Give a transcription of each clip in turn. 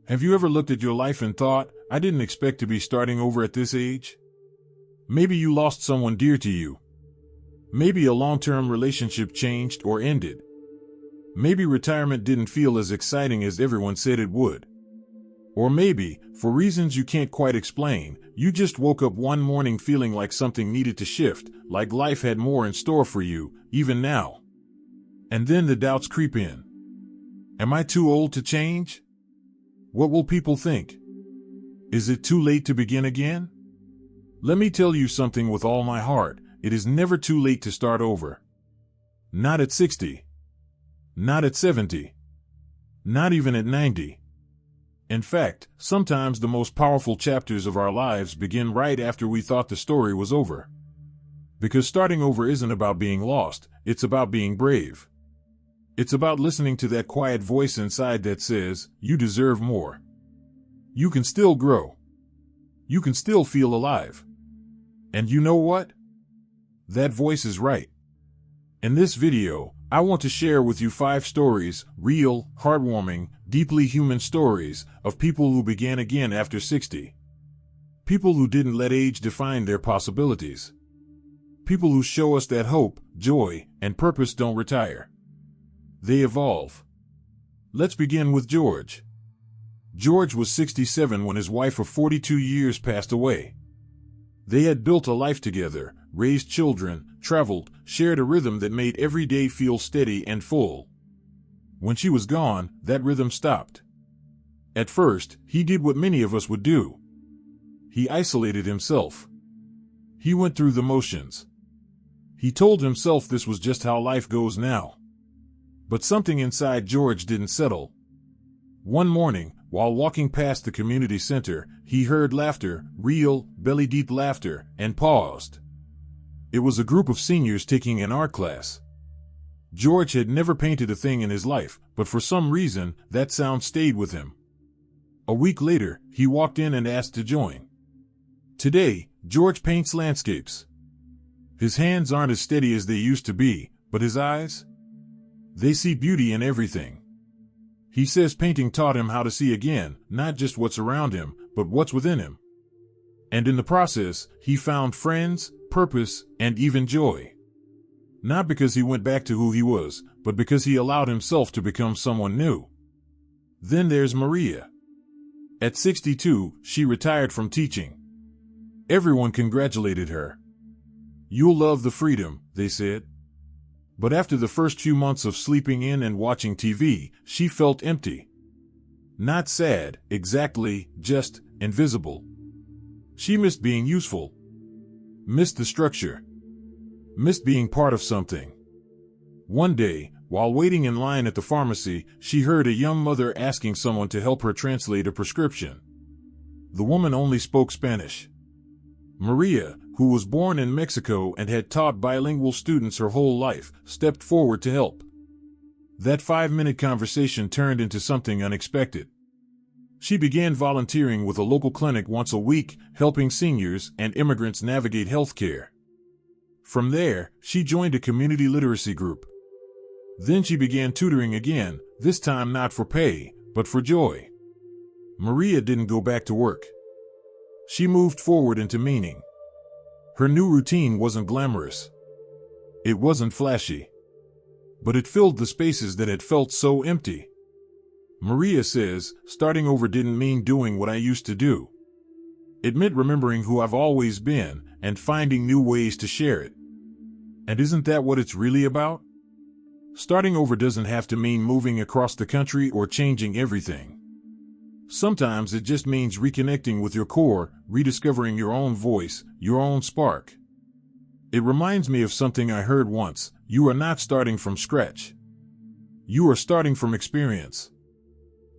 Have you ever looked at your life and thought, I didn't expect to be starting over at this age? Maybe you lost someone dear to you. Maybe a long-term relationship changed or ended. Maybe retirement didn't feel as exciting as everyone said it would. Or maybe, for reasons you can't quite explain, you just woke up one morning feeling like something needed to shift, like life had more in store for you, even now. And then the doubts creep in. Am I too old to change? What will people think? Is it too late to begin again? Let me tell you something with all my heart. It is never too late to start over. Not at 60. Not at 70. Not even at 90. In fact, sometimes the most powerful chapters of our lives begin right after we thought the story was over. Because starting over isn't about being lost, it's about being brave. It's about listening to that quiet voice inside that says, you deserve more. You can still grow. You can still feel alive. And you know what? That voice is right. In this video, I want to share with you 5 stories, real, heartwarming, deeply human stories, of people who began again after 60. People who didn't let age define their possibilities. People who show us that hope, joy, and purpose don't retire. They evolve. Let's begin with George. George was 67 when his wife of 42 years passed away. They had built a life together, raised children, traveled, shared a rhythm that made every day feel steady and full. When she was gone, that rhythm stopped. At first, he did what many of us would do. He isolated himself. He went through the motions. He told himself this was just how life goes now. But something inside George didn't settle. One morning, while walking past the community center, he heard laughter, real, belly-deep laughter, and paused. It was a group of seniors taking an art class. George had never painted a thing in his life, but for some reason, that sound stayed with him. A week later, he walked in and asked to join. Today, George paints landscapes. His hands aren't as steady as they used to be, but his eyes? They see beauty in everything. He says painting taught him how to see again, not just what's around him, but what's within him. And in the process, he found friends, purpose, and even joy. Not because he went back to who he was, but because he allowed himself to become someone new. Then there's Maria. At 62, she retired from teaching. Everyone congratulated her. You'll love the freedom, they said. But after the first few months of sleeping in and watching TV, she felt empty. Not sad, exactly, just invisible. She missed being useful. Missed the structure. Missed being part of something. One day, while waiting in line at the pharmacy, she heard a young mother asking someone to help her translate a prescription. The woman only spoke Spanish. Maria, who was born in Mexico and had taught bilingual students her whole life, stepped forward to help. That 5-minute conversation turned into something unexpected. She began volunteering with a local clinic once a week, helping seniors and immigrants navigate healthcare. From there, she joined a community literacy group. Then she began tutoring again, this time not for pay, but for joy. Maria didn't go back to work. She moved forward into meaning. Her new routine wasn't glamorous. It wasn't flashy. But it filled the spaces that had felt so empty. Maria says, starting over didn't mean doing what I used to do. It meant remembering who I've always been and finding new ways to share it. And isn't that what it's really about? Starting over doesn't have to mean moving across the country or changing everything. Sometimes it just means reconnecting with your core, rediscovering your own voice, your own spark. It reminds me of something I heard once: you are not starting from scratch. You are starting from experience.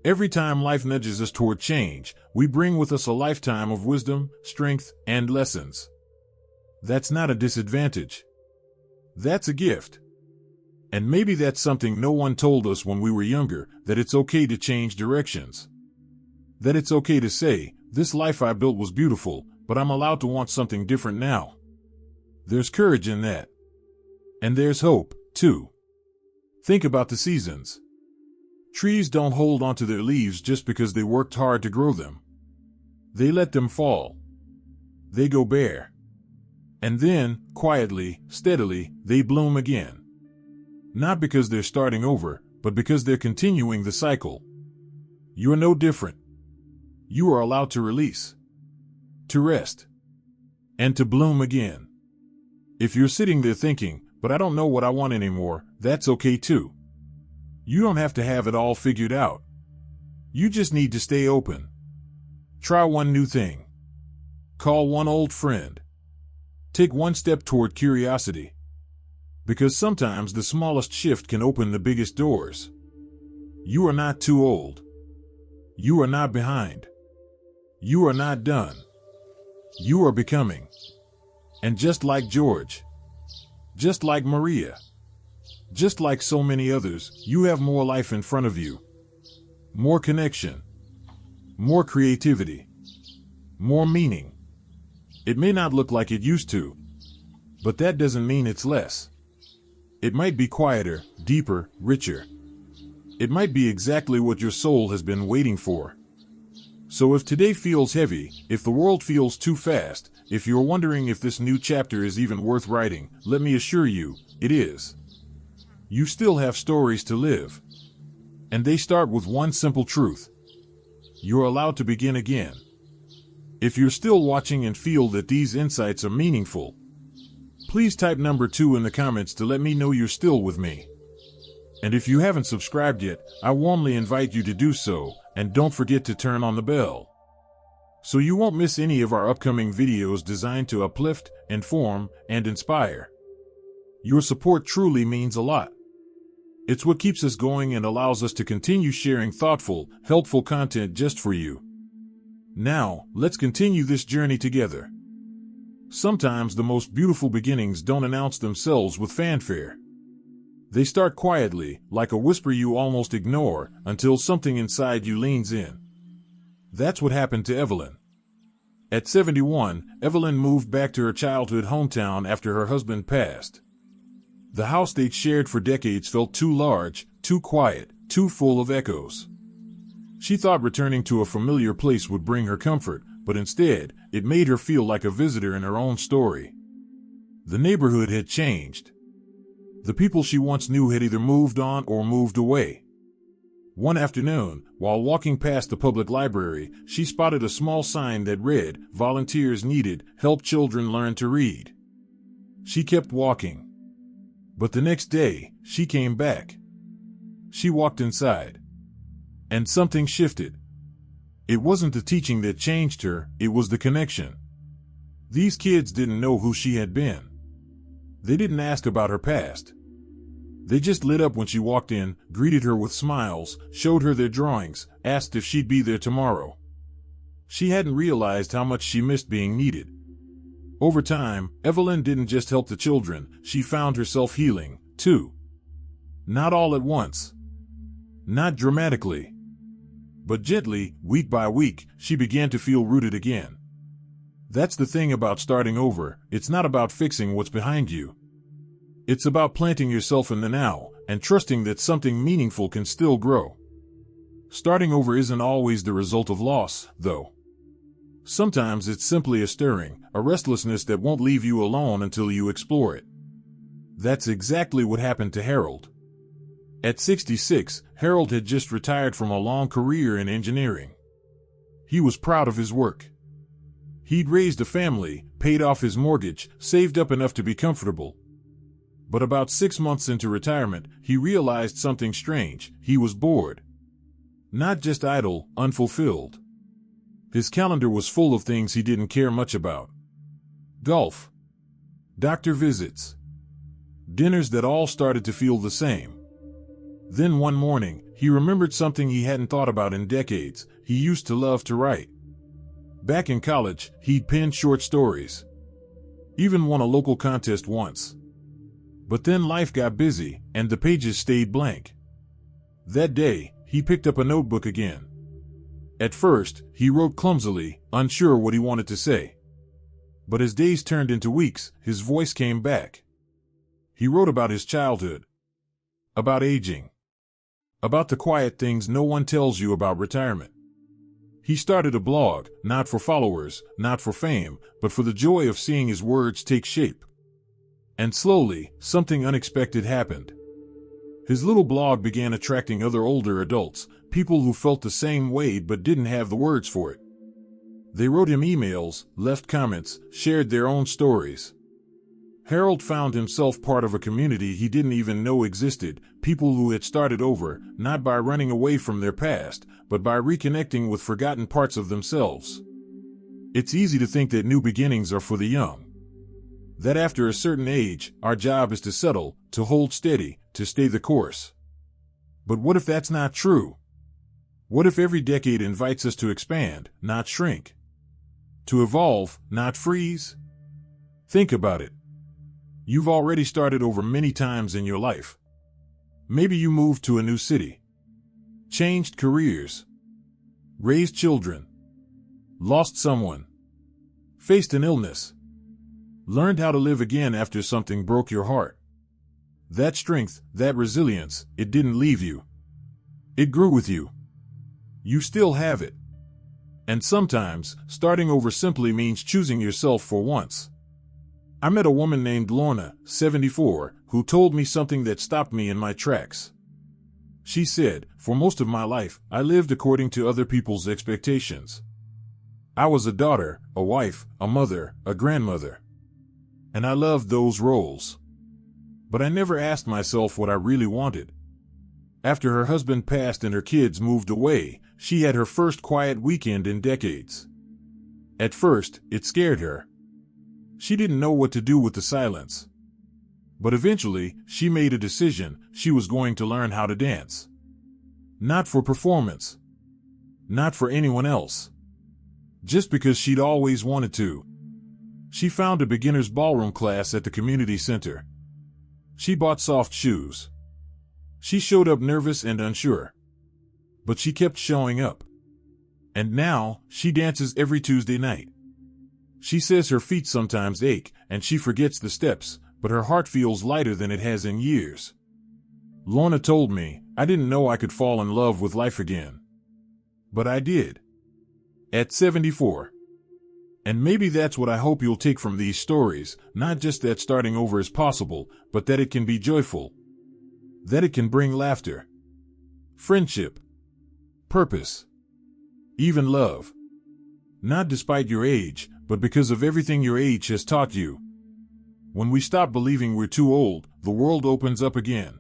Every time life nudges us toward change, we bring with us a lifetime of wisdom, strength, and lessons. That's not a disadvantage. That's a gift. And maybe that's something no one told us when we were younger, that it's okay to change directions. That it's okay to say, this life I built was beautiful, but I'm allowed to want something different now. There's courage in that. And there's hope, too. Think about the seasons. Trees don't hold onto their leaves just because they worked hard to grow them. They let them fall. They go bare. And then, quietly, steadily, they bloom again. Not because they're starting over, but because they're continuing the cycle. You are no different. You are allowed to release, to rest, and to bloom again. If you're sitting there thinking, but I don't know what I want anymore, that's okay too. You don't have to have it all figured out. You just need to stay open. Try one new thing. Call one old friend. Take one step toward curiosity. Because sometimes the smallest shift can open the biggest doors. You are not too old. You are not behind. You are not done. You are becoming. And just like George, just like Maria, just like so many others, you have more life in front of you. More connection. More creativity. More meaning. It may not look like it used to, but that doesn't mean it's less. It might be quieter, deeper, richer. It might be exactly what your soul has been waiting for. So if today feels heavy, if the world feels too fast, if you're wondering if this new chapter is even worth writing, let me assure you, it is. You still have stories to live. And they start with one simple truth. You're allowed to begin again. If you're still watching and feel that these insights are meaningful, please type number 2 in the comments to let me know you're still with me. And if you haven't subscribed yet, I warmly invite you to do so, and don't forget to turn on the bell, so you won't miss any of our upcoming videos designed to uplift, inform, and inspire. Your support truly means a lot. It's what keeps us going and allows us to continue sharing thoughtful, helpful content just for you. Now, let's continue this journey together. Sometimes the most beautiful beginnings don't announce themselves with fanfare. They start quietly, like a whisper you almost ignore, until something inside you leans in. That's what happened to Evelyn. At 71, Evelyn moved back to her childhood hometown after her husband passed. The house they'd shared for decades felt too large, too quiet, too full of echoes. She thought returning to a familiar place would bring her comfort, but instead, it made her feel like a visitor in her own story. The neighborhood had changed. The people she once knew had either moved on or moved away. One afternoon, while walking past the public library, she spotted a small sign that read, "Volunteers needed, help children learn to read." She kept walking. But the next day, she came back. She walked inside. And something shifted. It wasn't the teaching that changed her, it was the connection. These kids didn't know who she had been. They didn't ask about her past. They just lit up when she walked in, greeted her with smiles, showed her their drawings, asked if she'd be there tomorrow. She hadn't realized how much she missed being needed. Over time, Evelyn didn't just help the children, she found herself healing, too. Not all at once. Not dramatically. But gently, week by week, she began to feel rooted again. That's the thing about starting over, it's not about fixing what's behind you. It's about planting yourself in the now, and trusting that something meaningful can still grow. Starting over isn't always the result of loss, though. Sometimes it's simply a stirring, a restlessness that won't leave you alone until you explore it. That's exactly what happened to Harold. At 66, Harold had just retired from a long career in engineering. He was proud of his work. He'd raised a family, paid off his mortgage, saved up enough to be comfortable. But about 6 months into retirement, he realized something strange. He was bored. Not just idle, unfulfilled. His calendar was full of things he didn't care much about. Golf. Doctor visits. Dinners that all started to feel the same. Then one morning, he remembered something he hadn't thought about in decades. He used to love to write. Back in college, he'd penned short stories. Even won a local contest once. But then life got busy, and the pages stayed blank. That day, he picked up a notebook again. At first, he wrote clumsily, unsure what he wanted to say. But as days turned into weeks, his voice came back. He wrote about his childhood. About aging. about the quiet things no one tells you about retirement. He started a blog, not for followers, not for fame, but for the joy of seeing his words take shape. And slowly, something unexpected happened. His little blog began attracting other older adults, people who felt the same way but didn't have the words for it. They wrote him emails, left comments, shared their own stories. Harold found himself part of a community he didn't even know existed, people who had started over, not by running away from their past, but by reconnecting with forgotten parts of themselves. It's easy to think that new beginnings are for the young. That after a certain age, our job is to settle, to hold steady, to stay the course. But what if that's not true? What if every decade invites us to expand, not shrink? To evolve, not freeze? Think about it. You've already started over many times in your life. Maybe you moved to a new city, changed careers, raised children, lost someone, faced an illness, learned how to live again after something broke your heart. That strength, that resilience, it didn't leave you. It grew with you. You still have it. And sometimes, starting over simply means choosing yourself for once. I met a woman named Lorna, 74, who told me something that stopped me in my tracks. She said, "For most of my life, I lived according to other people's expectations. I was a daughter, a wife, a mother, a grandmother. And I loved those roles. But I never asked myself what I really wanted." After her husband passed and her kids moved away, she had her first quiet weekend in decades. At first, it scared her. She didn't know what to do with the silence. But eventually, she made a decision: she was going to learn how to dance. Not for performance. Not for anyone else. Just because she'd always wanted to. She found a beginner's ballroom class at the community center. She bought soft shoes. She showed up nervous and unsure. But she kept showing up. And now, she dances every Tuesday night. She says her feet sometimes ache, and she forgets the steps, but her heart feels lighter than it has in years. Lorna told me, "I didn't know I could fall in love with life again. But I did." At 74. And maybe that's what I hope you'll take from these stories, not just that starting over is possible, but that it can be joyful. That it can bring laughter, friendship, purpose, even love. Not despite your age, but because of everything your age has taught you. When we stop believing we're too old, the world opens up again.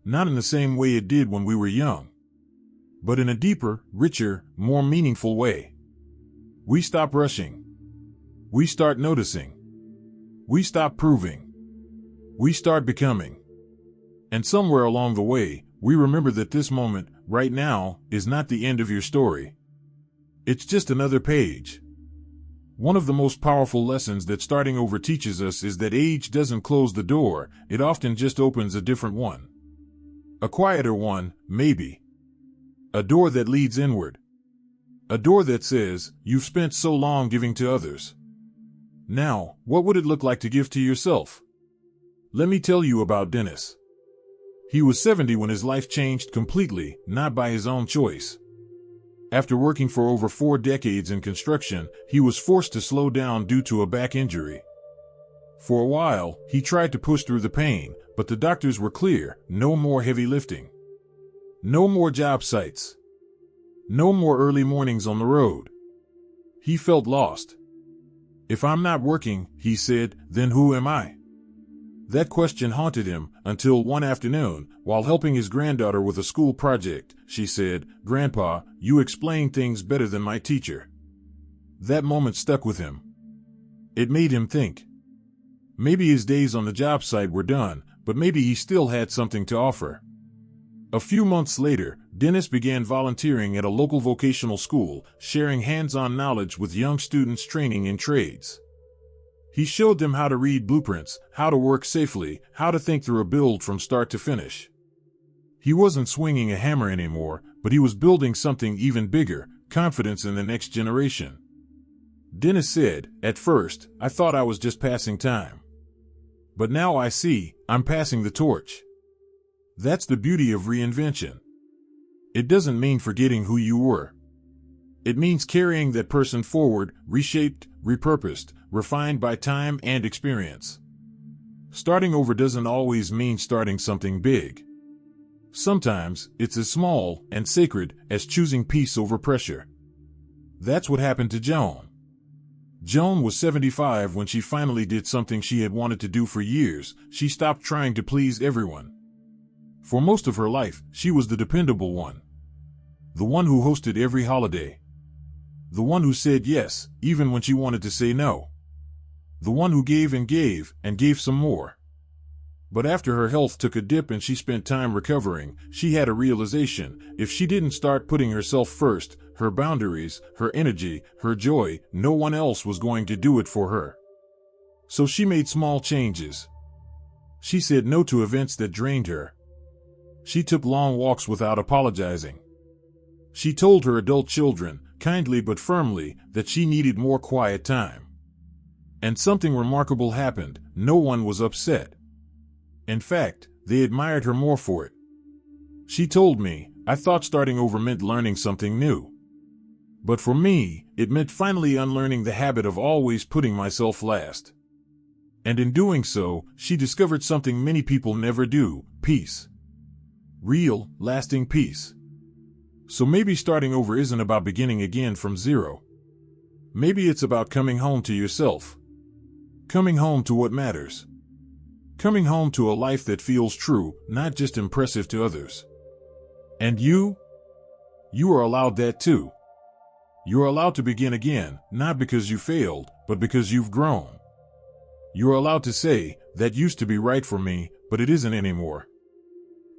Not in the same way it did when we were young, but in a deeper, richer, more meaningful way. We stop rushing. We start noticing. We stop proving. We start becoming. And somewhere along the way, we remember that this moment, right now, is not the end of your story. It's just another page. One of the most powerful lessons that starting over teaches us is that age doesn't close the door, it often just opens a different one. A quieter one, maybe. A door that leads inward. A door that says, "You've spent so long giving to others. Now, what would it look like to give to yourself?" Let me tell you about Dennis. He was 70 when his life changed completely, not by his own choice. After working for over 4 decades in construction, he was forced to slow down due to a back injury. For a while, he tried to push through the pain, but the doctors were clear: no more heavy lifting. No more job sites. No more early mornings on the road. He felt lost. "If I'm not working," he said, "then who am I?" That question haunted him until one afternoon, while helping his granddaughter with a school project, she said, "Grandpa, you explain things better than my teacher." That moment stuck with him. It made him think. Maybe his days on the job site were done, but maybe he still had something to offer. A few months later, Dennis began volunteering at a local vocational school, sharing hands-on knowledge with young students training in trades. He showed them how to read blueprints, how to work safely, how to think through a build from start to finish. He wasn't swinging a hammer anymore, but he was building something even bigger: confidence in the next generation. Dennis said, "At first, I thought I was just passing time. But now I see, I'm passing the torch." That's the beauty of reinvention. It doesn't mean forgetting who you were. It means carrying that person forward, reshaped, repurposed, refined by time and experience. Starting over doesn't always mean starting something big. Sometimes it's as small and sacred as choosing peace over pressure. That's what happened to Joan. Joan was 75 when she finally did something she had wanted to do for years. She stopped trying to please everyone. For most of her life, she was the dependable one. The one who hosted every holiday. The one who said yes, even when she wanted to say no. The one who gave and gave some more. But after her health took a dip and she spent time recovering, she had a realization: if she didn't start putting herself first, her boundaries, her energy, her joy, no one else was going to do it for her. So she made small changes. She said no to events that drained her. She took long walks without apologizing. She told her adult children, kindly but firmly, that she needed more quiet time. And something remarkable happened. No one was upset. In fact, they admired her more for it. She told me, "I thought starting over meant learning something new. But for me, it meant finally unlearning the habit of always putting myself last." And in doing so, she discovered something many people never do: peace. Real, lasting peace. So maybe starting over isn't about beginning again from zero. Maybe it's about coming home to yourself. Coming home to what matters. Coming home to a life that feels true, not just impressive to others. And you are allowed that too. You're allowed to begin again, not because you failed, but because you've grown. You're allowed to say, "That used to be right for me, but it isn't anymore."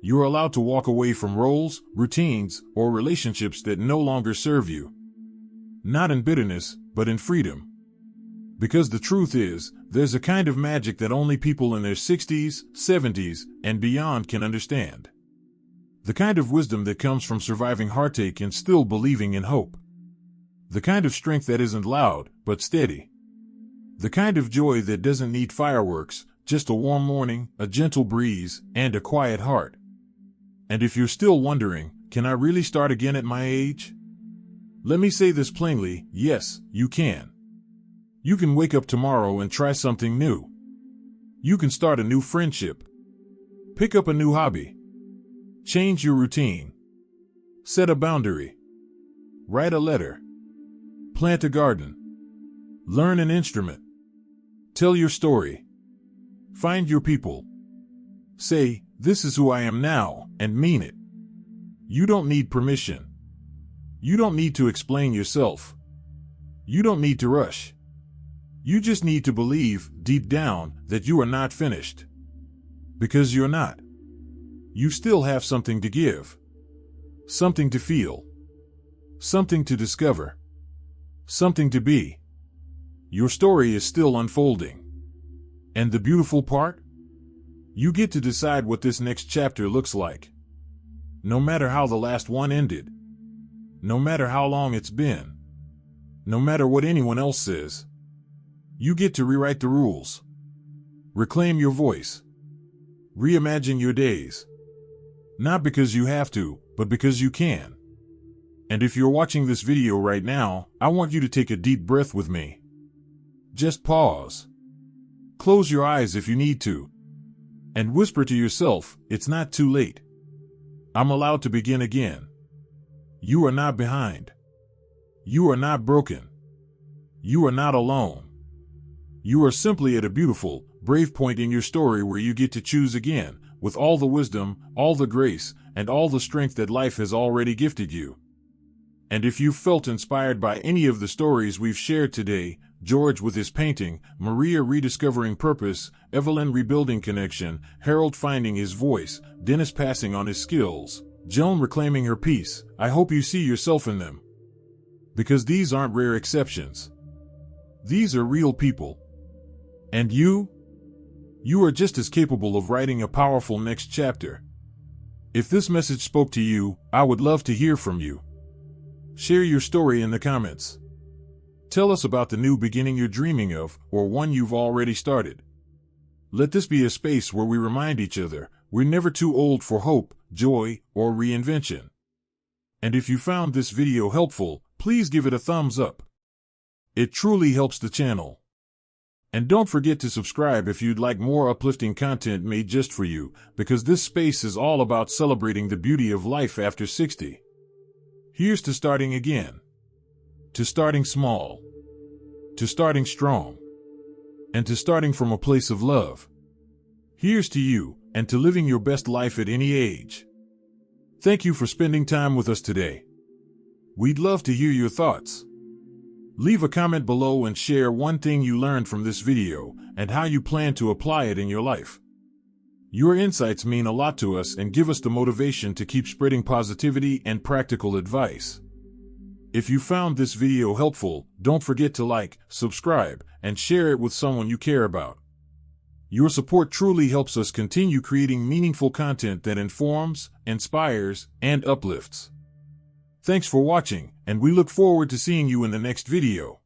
You're allowed to walk away from roles, routines, or relationships that no longer serve you. Not in bitterness, but in freedom. Because the truth is, there's a kind of magic that only people in their 60s, 70s, and beyond can understand. The kind of wisdom that comes from surviving heartache and still believing in hope. The kind of strength that isn't loud, but steady. The kind of joy that doesn't need fireworks, just a warm morning, a gentle breeze, and a quiet heart. And if you're still wondering, can I really start again at my age? Let me say this plainly: yes, you can. You can wake up tomorrow and try something new. You can start a new friendship. Pick up a new hobby. Change your routine. Set a boundary. Write a letter. Plant a garden. Learn an instrument. Tell your story. Find your people. Say, "This is who I am now," and mean it. You don't need permission. You don't need to explain yourself. You don't need to rush. You just need to believe, deep down, that you are not finished. Because you're not. You still have something to give. Something to feel. Something to discover. Something to be. Your story is still unfolding. And the beautiful part? You get to decide what this next chapter looks like. No matter how the last one ended. No matter how long it's been. No matter what anyone else says. You get to rewrite the rules. Reclaim your voice. Reimagine your days. Not because you have to, but because you can. And if you're watching this video right now, I want you to take a deep breath with me. Just pause. Close your eyes if you need to. And whisper to yourself, "It's not too late. I'm allowed to begin again." You are not behind. You are not broken. You are not alone. You are simply at a beautiful, brave point in your story where you get to choose again, with all the wisdom, all the grace, and all the strength that life has already gifted you. And if you felt inspired by any of the stories we've shared today, George with his painting, Maria rediscovering purpose, Evelyn rebuilding connection, Harold finding his voice, Dennis passing on his skills, Joan reclaiming her peace, I hope you see yourself in them. Because these aren't rare exceptions. These are real people. And you? You are just as capable of writing a powerful next chapter. If this message spoke to you, I would love to hear from you. Share your story in the comments. Tell us about the new beginning you're dreaming of, or one you've already started. Let this be a space where we remind each other, We're never too old for hope, joy, or reinvention. And if you found this video helpful, please give it a thumbs up. It truly helps the channel. And don't forget to subscribe if you'd like more uplifting content made just for you, because this space is all about celebrating the beauty of life after 60. Here's to starting again. To starting small. To starting strong. And to starting from a place of love. Here's to you, and to living your best life at any age. Thank you for spending time with us today. We'd love to hear your thoughts. Leave a comment below and share one thing you learned from this video and how you plan to apply it in your life. Your insights mean a lot to us and give us the motivation to keep spreading positivity and practical advice. If you found this video helpful, don't forget to like, subscribe, and share it with someone you care about. Your support truly helps us continue creating meaningful content that informs, inspires, and uplifts. Thanks for watching, and we look forward to seeing you in the next video.